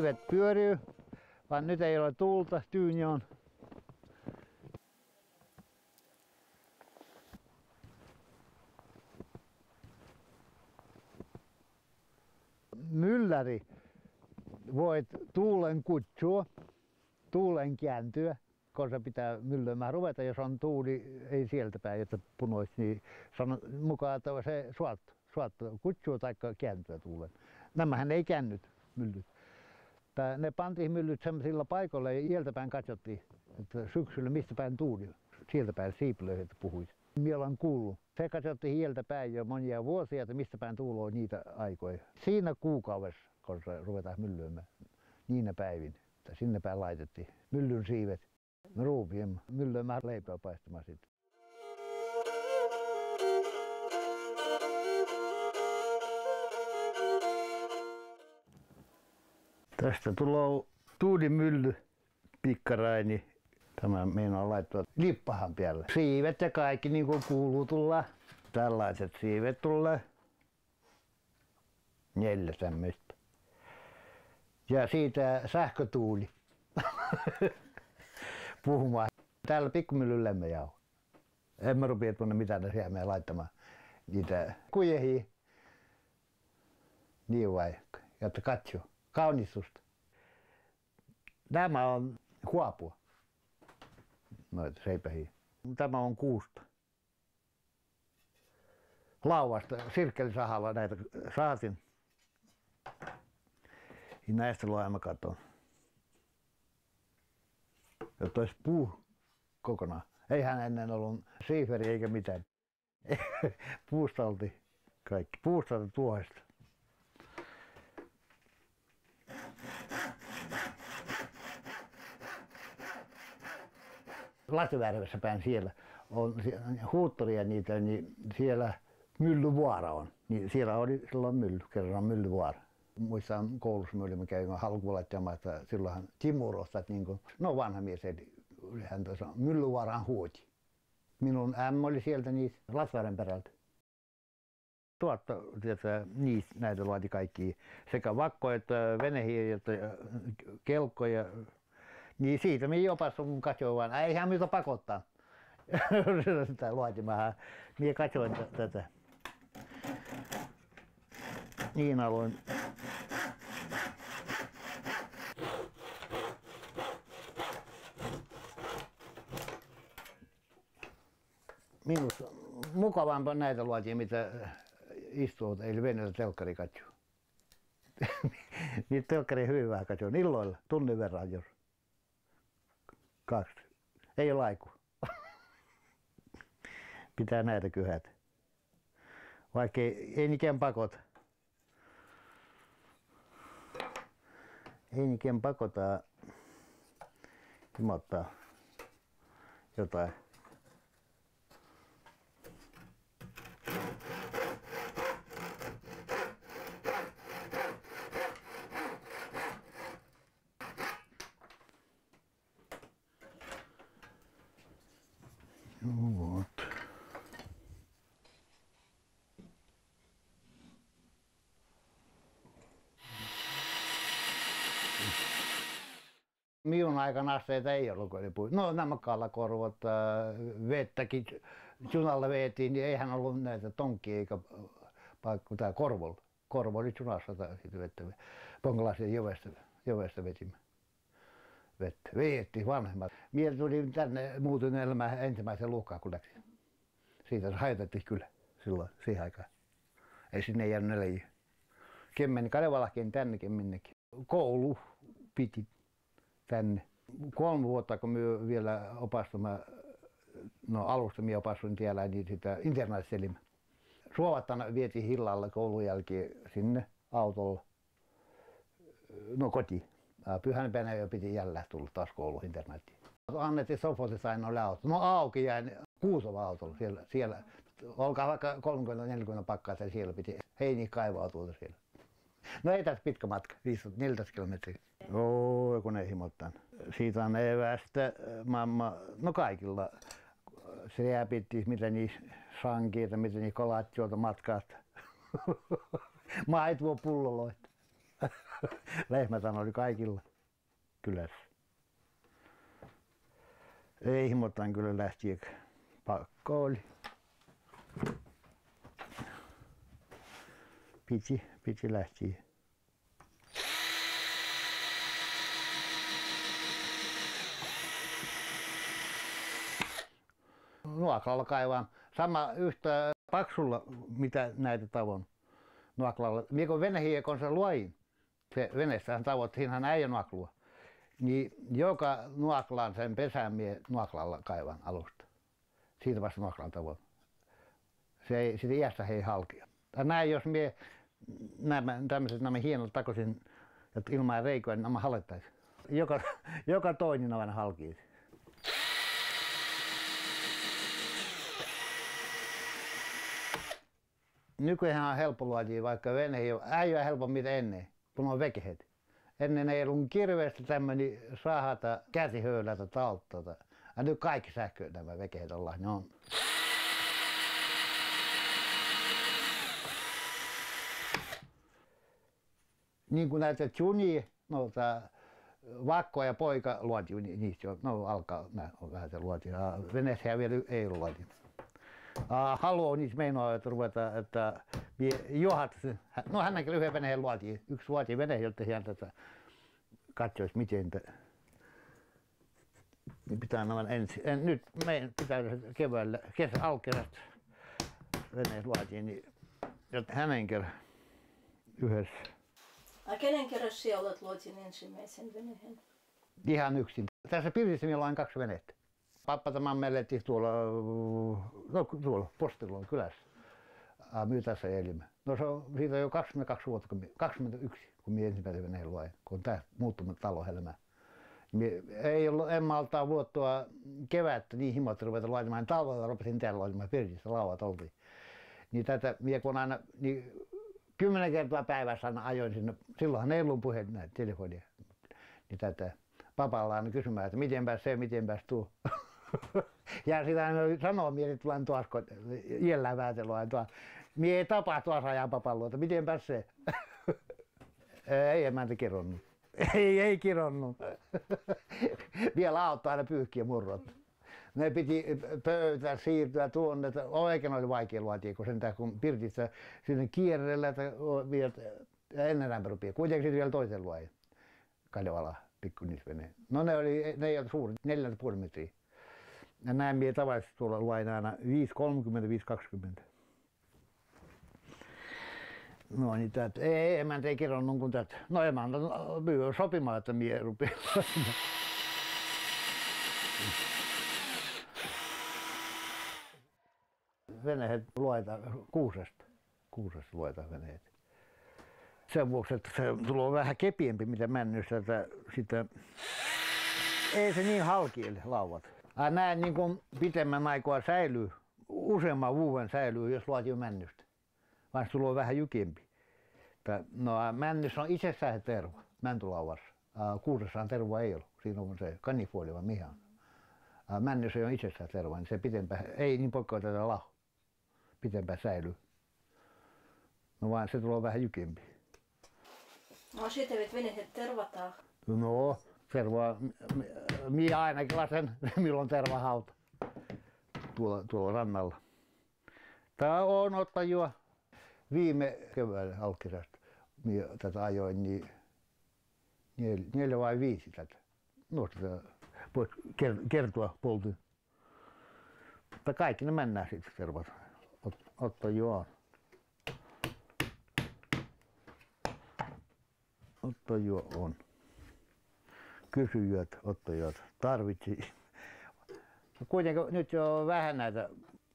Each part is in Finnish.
siivet pyörii, vaan nyt ei ole tuulta, tyyni on. Mylläri voit tuulen kutsua, tuulen kääntyä, kun se pitää myllymään ruveta. Jos on tuuli, ei sieltä päin, että punoisi, niin sanon mukaan, että se suottu kutsuu tai kääntyä tuulen. Nämähän ei käännyt myllyt. Ne pantiin myllyt sellaisilla paikoilla ja sieltä päin katsottiin, että syksyllä mistä päin tuuli. Sieltä päin siiplöi, puhuisi. Minä olen kuullut. Se katsottiin sieltä päin jo monia vuosia, että mistä päin tuuloo niitä aikoja. Siinä kuukaudessa, kun se ruvetaan myllyämään, niinä päivin, että sinne päin laitettiin myllyn siivet. Me ruupiemme myllyämään leipää paistamaan sitten. Tästä tulee tuulimylly pikkaraini. Tämä meinaa laittaa lippahan päälle. Siivet ja kaikki niin kuin kuuluu tulla. Tällaiset siivet tulee. 4 tämmöistä. Ja siitä sähkötuuli. Puhumaan. Täällä pikkumyllyn lämmöjauho. En mä rupea tuonne mitään siemään laittamaan niitä kujehia. Niin vai, jotta katsoo. Kaunistusta. Tämä on huopua. Noita seipähiä. Tämä on kuusta. Lauvasta, sirkkelisahalla näitä saatin. Ja näistä luo mä katon. Jotta olisi puu kokonaan. Eihän ennen ollut siiferi eikä mitään. Puusta oltiin kaikki. Puusta ja tuohesta. Lahtevärvessä päin siellä on huuttoria niitä, niin siellä Myllyvaara on. Niin siellä oli silloin mylly, kerran Myllyvaara. Muistan koulussa me olimme käynyt halkuvalaittamaan, että silloinhan Timur ostat niin kuin, no vanha mies, eli hän tuossa Myllyvaaraan huoti. Minun ämmä oli sieltä niistä Latvaren perältä. Tuotta, niistä näitä luoti kaikki, sekä vakkoja, että venehiä, että kelkkoja. Niin siitä minä opassun mun katsoin vaan, eihän minulta pakottaa. Sitä luotimahan. Minä katsoin tätä. Niin aloin. Minusta mukavampaa näitä luotia, mitä istuu, eli veneellä telkkari katsoo. Niitä telkkari hyvin vähän katsoo, illoilla, tunnin verran jos. 2. Ei ole aiku. Pitää näitä kyhätä. Vaikka ei nikään pakota. Ei nikään pakota himottaa jotain. Minun aikana asteita ei ollut, kun oli puhuttu. No nämä kalakorvot, vettäkin junalla veetiin, niin eihän ollut näitä tonkkia eikä paikkaa korvolla. Korvo oli junassa siitä vettä. Ponkalaisen jovesta vetimme vettä. Veetti vanhemmat. Mieltä tuli tänne muutun elämään ensimmäisen luokkaan, kun läksin. Siitä se hajotettiin kyllä silloin, siihen aikaan. Ei sinne jäänyt leijä. Kemmeni Kalevalakin tännekin minnekin. Koulu piti tänne. 3 vuotta, kun minä vielä opastuin, no alusta minä opastuin tiellä, niin sitä internaatselimä. Suovattana vietiin hillalla koulun jälkeen sinne autolla, no kotiin. Pyhänpäivänä jo piti jälleen tulla taas kouluun internaattiin. Annettiin Sofosissa aina oli auto. No auki jäi Kuusova autolla siellä. Olkaa vaikka 30-40 pakkaa, siellä piti heiniä kaivaa tuolta siellä. No ei tässä pitkä matka, 14 kilometriä. Joo, kun ei himottanut. Siitä on evästä, mamma, no kaikilla. Se jääpitti, mitä niissä sankiita, mitä niissä kalat juolta matkaasta. Maitoa pulloloita. Lehmäthän oli kaikilla kylässä. Ei himotaan kyllä lähti, eikä pakko oli. Piti lähtiä. Nuoklalla kaivaan sama yhtä paksulla, mitä näitä tavon nuoklalla. Minä kun venehiekon se luoin, se veneessähän tavot, siinähän äijä nuoklua. Niin joka nuoklaan sen pesän mie nuoklalla kaivan alusta. Siitä vasta nuoklalla tavon. Sitä iästä ei halkia. Näin jos mie nämä hienot takoisin, että ilman reikoja, niin nämä halettaisiin. Joka toinen aina halkii. Nykyään on helppo luotia, vaikka vene ei ole helpommin mitä ennen, kun on vekehet. Ennen ei ollut kirveestä tämmöinen sahata, käsihöylätä, talttata. Ja nyt kaikki sähköä nämä vekehet ollaan, ne on. Niin kuin näitä junia, noita vakko ja poika luotiin, niistä jo, no alkaa on vähän se luotiin. Veneessä vielä ei ollut luotiin. Haluaa niissä meinaa, että ruveta, että johat, no hänenkin yhden veneen luotiin, yksi luotiin vene, jotta hän tätä katsoisi miten. Niin pitää nämä ensin. Nyt meidän pitää keväällä, alkerästä veneen luotiin, niin jotta hänen kerran yhdessä. Kenen kerran sinä olet luotin ensimmäisen veneen? Ihan yksin. Tässä pirtissä meillä on 2 venettä. Pappa tämän mellettiin tuolla Postiloon kylässä. Myy tässä elimme. No se on siitä jo 22 vuotta, 21, kun minä ensimmäisen veneen luoin, kun on tämä muuttunut talo helmää. Ei ollut, en maltaa vuottua kevättä niin himoitta ruveta luotimaan. Talvella rupesin täällä luotimaan pirtissä, lauat oltiin. Niin tätä, minä kun aina, niin 10 kertaa päivässä aina ajoin sinne, silloinhan ei ollut puheen näitä telefonia. Niin tätä papalla aina kysymään, että mitenpäs se, mitenpäs tuo. Ja sitä aina sanoo, minä nyt tulen tuossa, kun iällään väitelua. Minä ei tapaa tuossa ajan papan luota, mitenpäs se. Ei emäntä kironnut. Ei kironnut. Vielä auttaa aina pyyhkiä murrot. Ne piti pöytää siirtyä tuonne, että oikein oli vaikea luotia, kun sentään kun pirtissä sinne kierrellä, että ennen ämpärupia. Kuitenkin sitten vielä toisen luoja. Kaljavala, pikkunisveneen. No ne ei ole suuri, 4,5 metriä. Ja näin minä tavallisesti tuolla luoin aina 5,30, 5,20. No niin tätä, ei emäntä ei kironnut kuin tätä. No emäntä pyy sopimaan, että minä rupean luomaan. Veneet luetaan kuusesta luetaan veneet. Sen vuoksi, että se tulee vähän kepiempi mitä männystä, että sitä ei se niin halkiile lauvat. Näin niin kuin pitemmän aikaa säilyy, useamman vuoden säilyy, jos luotiin männystä. Vaan se tulee vähän jykempi. No männys on itsessään terva, mäntylauvassa. Kuusessaan terva ei ollut, siinä on se kanifuoli vai mihin. Männys ei ole itsessään terva, niin se pitempään, ei niin poikkaa tätä lahu. Pitempään säilyy. No vaan se tulee vähän jykempi. No sitten veneet tervataan. No, tervaa, minä ainakin lasen, milloin tervahauta tuolla rannalla. Tää on ottajua. Viime keväällä alkerästä minä tätä ajoin, niin 4 vai 5 tätä. No sitä voit kertoa poltin. Mutta kaikki ne mennään sitten tervat. Ottajua on. Ottajua on. Kysyjät, ottajat tarvitsi. Kuitenkin nyt jo on vähän näitä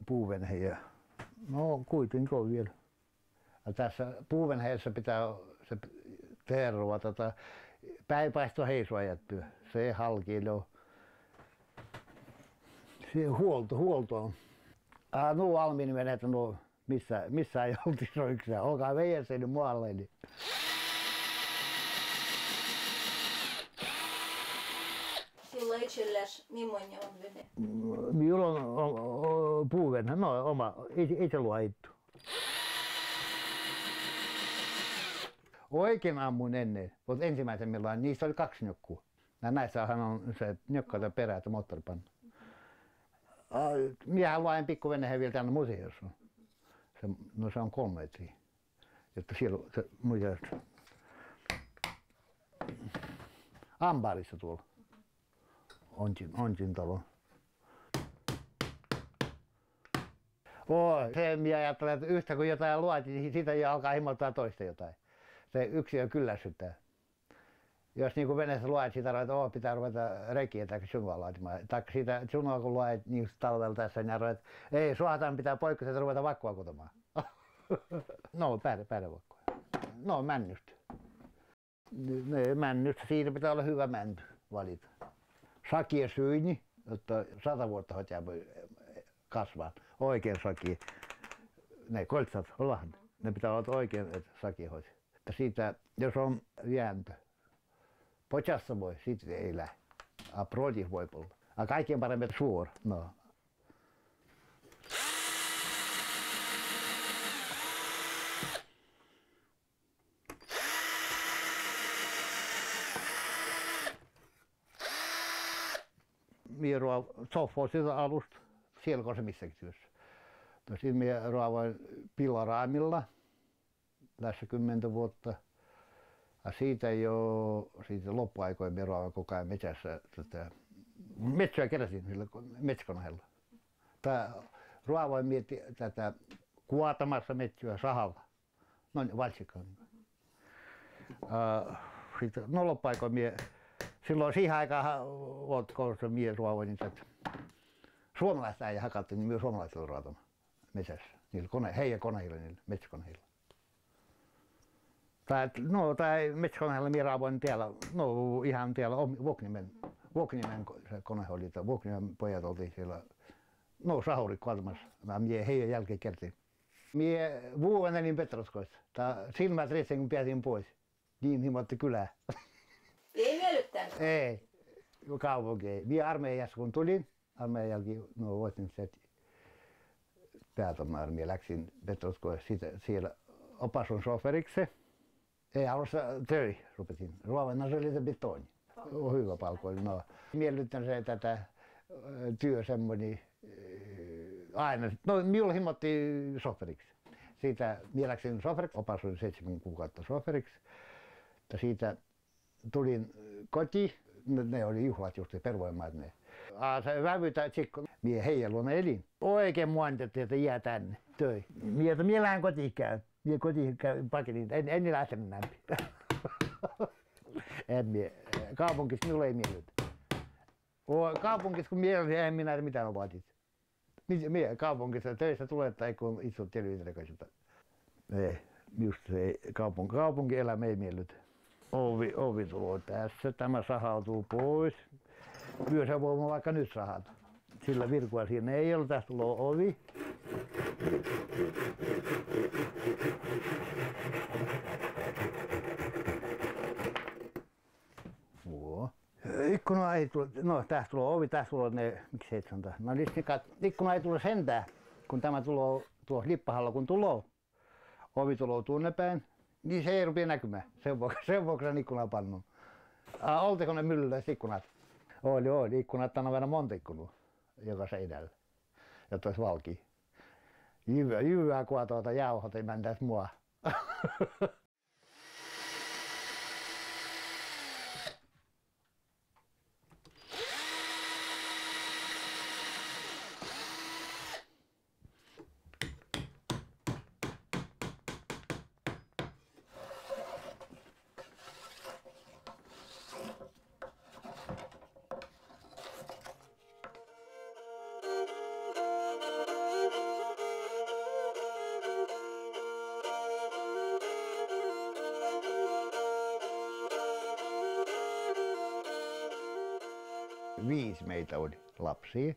puuvenheitä. No kuitenkin on vielä. Ja tässä puuvenheessä pitää se terva päiväistä heisua jättyä. Se halkiilee. Se huolto on. Nuo almiiniveneet on missä ei oltu soikseen. Olkaa veijässä nyt muualle. Niin. Sillä itselläs millainen on vene? Minulla on puuvenhe, no oma, itse luoittu. Oikein ammuin ennen, mutta ensimmäisen milloin niistä oli 2 nyokkua. Näissähän on se njökkaita perä ja moottoripanna. Miehän laajin pikkuveneen vielä tänne museossa. No se on 3 metriä. Jotta siellä se museossa. Ambarissa tuolla. Ontin talo. Se minä ajattelen, että yhtä kun jotain luotiin, niin siitä jo alkaa himottaa toista jotain. Se yksi jo kyllästyttää. Jos niin kuin veneessä luet, siitä pitää ruveta rekiä tai junua laatimaan. Tai siitä junua kun luet niin talvella tässä, niin arvoit, ei, suohtaan pitää poikkeusesta ruveta vakkua kutomaan. No, päärevakkoja. No, männystä. Männystä, siinä pitää olla hyvä mänty valita. Sakia syyni, että 100 vuotta hoitaa voi kasvaa. Oikein sakia. Ne koltsat, ollaan. Ne pitää olla oikein, että sakia hoitaa. Siitä, jos on jääntö, pochassa voi, siitä ei lähde. A prodi voi olla. A kaikkien paremmin suora. No. Minä soffaa sitä alusta, siellä kun se missäkin työssä. Sitten minä ruovoin pilaraamilla tässä 10 vuotta. Ja siitä loppuaikoina minä ruovoin koko ajan metsässä. Metsää keräsin sillä metsäkoneella. Ruovoin mietti tätä kuotamassa metsää sahalla. No niin, valsikkaan. Sitten loppuaikoina minä silloin siihen aikaan koulussa minä ruovoin niitä. Suomalaista äijä hakattiin, niin myös suomalaisilla ruotamaan metsässä. Niillä heidän koneilla, niillä metsäkoneilla. Tai metsäkoneilla minä ruovoin täällä, no ihan täällä Vuoknimen se kone oli, Vuoknimen pojat oltiin siellä, no sahurit kuolemassa. Minä heidän jälkeen kertin. Minä vuodenelin Petroskoissa. Silmät riisin kun pääsin pois. Niin himotti kylää. Ei miellyttänyt? Ei, kaupunki ei. Minä armeijassa kun tulin, armeijan jälkeen, no voitin se päätomaan, minä läksin Petroskoissa, siellä opasun soferiksi. Ei halussa töihin, rupesin. Ruovenna se oli se betoni. Hyvä palkko oli. No. Miellytän se tätä työ semmoinen aina. No minulla himotti soferiksi. Siitä minä läksin soferiksi, opasuin 7 kuukautta soferiksi. Siitä tulin kotiin, ne oli juhlat just pervoimaat ne. Se vävytä tsikko, mie heidän luona elin. Oikein muantettiin, että jää tänne töihin. Mie lähden kotiin käyn. Mie kotiin käyn paketin, en lähtenyt näin. Kaupungissa minulla ei miellytä. Kaupungissa kun mie en minä mitään vaatit. Mie kaupungissa töissä tulee, tai kun istut televisiossa. Ei, just se kaupunkielämä ei miellytä. Ovi tulee tässä, tämä sahautuu pois. Yössä voimme vaikka nyt sahata. Sillä virkua siinä ei ole, tässä tulee ovi. Ikkuna ei tule, no tästä tulee ovi, tästä tulee ne, miksi ei sanotaan. No ikkuna ei tule sentään, kun tämä tulee tuossa lippahalla kun tulee. Ovi tulee tuonne päin. Niin se ei rupea näkymään. Sen vuoksi sen ikkunan pannun. Olteko ne myllyläiset ikkunat? Oli. Ikkunat on vielä monta ikkunaa joka seinällä. Jotta olisi valkea. Jyvää kuotoota jauhot ei mäntäisi mua. Viisi meitä oli lapsia,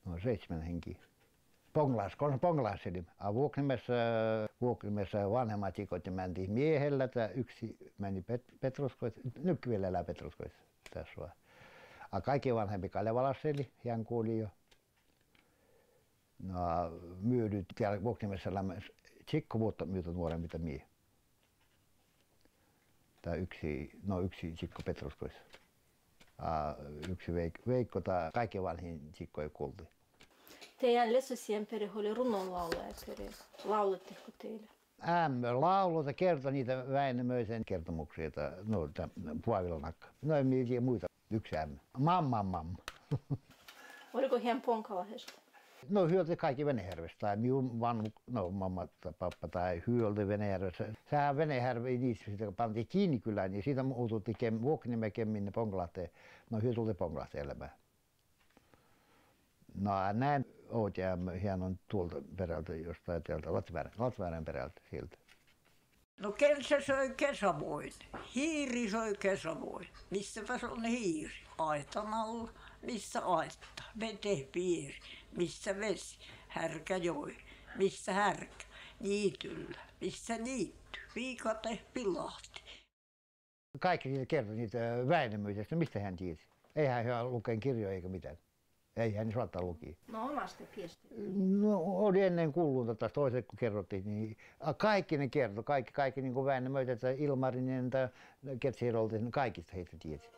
noin 7 henkiä. Ponglasseli. Vuoknimessa vanhemmat ikot ja mentiin miehellä, yksi meni Petroskoissa, nyt vielä elää Petroskoissa tässä vaan. Kaikki vanhempi Kalevalassa eli, hän kuoli jo. No, myydyt siellä Vuoknimessa 10 vuotta myyty nuoremmita miehiä. yksi Sikko Petruskois. Yksi Veikko, kaikki vanhin Sikko ei kuulti. Teidän Lesosien perhe oli runonlaulaja perhe. Lauletteko teille? Laululta kertoi niitä Väinämöisen kertomuksia, Puavilonakka. No en tiedä muita. Yksi Mamma. Oliko hän Ponkalahdesta? No hyölti kaikki Venäjärvestä, tai minun mamma tai pappa tai hyölti Venäjärvestä. Sehän Venäjärvi niissä, kun pantiin kiinni kylään, niin siitä muututtiin Vuoknimäkeen minne Ponkalahteen. No hyö tuli Ponkalahteen elämään. No näin hän on tuolta perältä, jostain täältä Latväärän perältä sieltä. No kensä söi kesävoin, hiiri söi kesävoin. Missäpäs on hiiri? Aitan alla, missä aitta, veteen piiri, missä vesi, härkä joi, missä härkä, niityllä, missä niitty, viikate pilahti. Kaikki niitä kertoi niitä Väinämöisestä, mistä hän tiesi. Eihän hän lukeen kirjoja eikä mitään. Eihän ne saattaa lukia. No omasta piestä. No oli ennen kuullut taas toiset kun kerrottiin, niin kaikki ne kertoi, kaikki niin kuin Väinämöitä, että Ilmarinen tai Ketsirolta, niin kaikista heitä tiesi.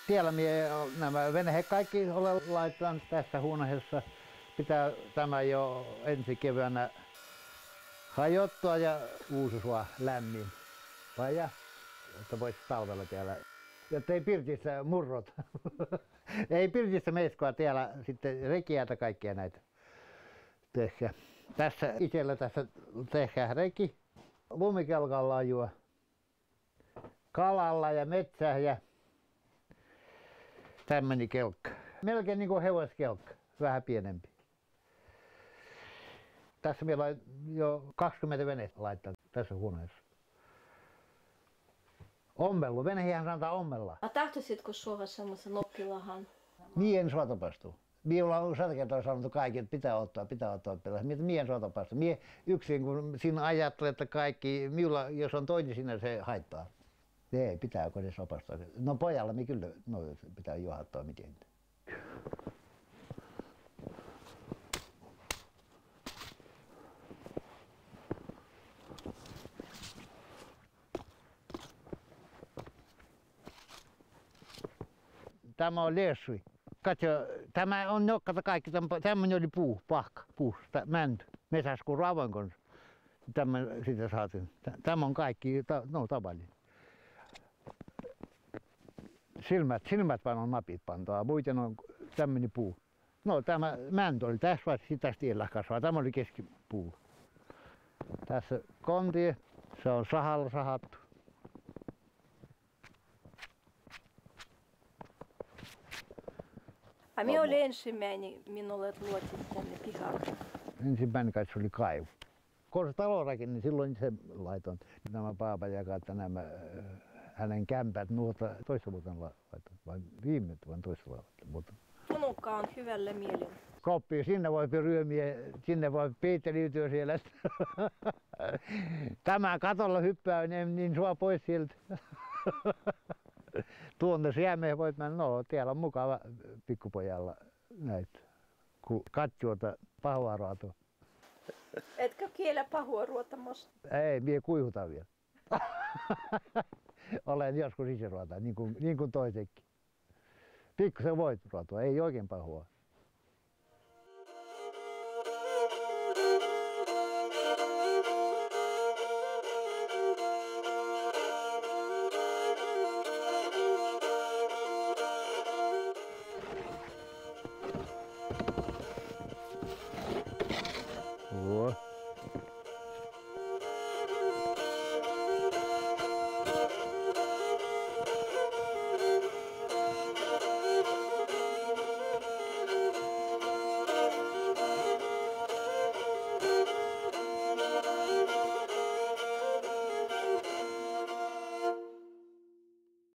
Siellä nämä veneet kaikki olen laittanut tässä huoneessa. Pitää tämä jo ensi keväänä hajottua ja uusua lämmin. Paja, että voisi talvella täällä. Jotta ei pirtissä murrot. Ei pirtissä meiskoa täällä sitten rekiä ja kaikkia näitä tehdä. Tässä itsellä tässä tehdään reki. Lumikelkalla ajua. Kalalla ja metsää ja tämmöinen kelkka. Melkein niin kuin hevoskelkka, vähän pienempi. Tässä meillä on jo 20 venettä laittaa tässä huoneessa. Ommellu, venehiähän sanotaan ommella. Tahtoisitko suoha semmoisen noppilahan? Mie en suotapastu. Minulla on 100 kertaa sanottu kaikki, että pitää ottaa. Mie en suotapastu. Mie yksin, kun siinä ajattelee, että kaikki, minulla, jos on toinen siinä, se haittaa. Ei, pitääkö se sopastaa? No pojalla me kyllä, pitää juohattaa miten. Tämä on lesui. Katso, tämä on nokkata kaikki, tämmöinen oli puu, mänty, metsässä kun rauhan kanssa. Sitä saatiin. Tämä on kaikki, tavallinen. Silmät vaan on napit pantaa, muuten on tämmöinen puu. No tämä mänty oli tässä vaiheessa, sitä tiellä kasvaa. Tämä oli keskipuu. Tässä konti, se on sahalla sahattu. Minä oli ensimmäinen, minulle luotiin tänne pihalle. Ensimmäinen kai se oli kaivu. Kun se talo rakennettiin, silloin se laitoin. Nämä paapa jakaa, että nämä hänen kämpät nuota toista vuotta laittanut, vai viime vuonna toista vuotta. Punukka on hyvällä mielellä. Koppi, sinne voi ryömiä, sinne voi peitteliytyä siellä. Tämä katolla hyppää, niin sua pois sieltä. Tuonne Siemeen voit mennä, no täällä on mukava pikkupojalla näitä. kun katjuota pahua ruotu. Etkö kielä pahua ruotamasta? Ei, mie kuihutan vielä. Olen joskus itse ruotaa, niin kuin toisekin. Pikkusen voit ruotua, ei oikein pahua.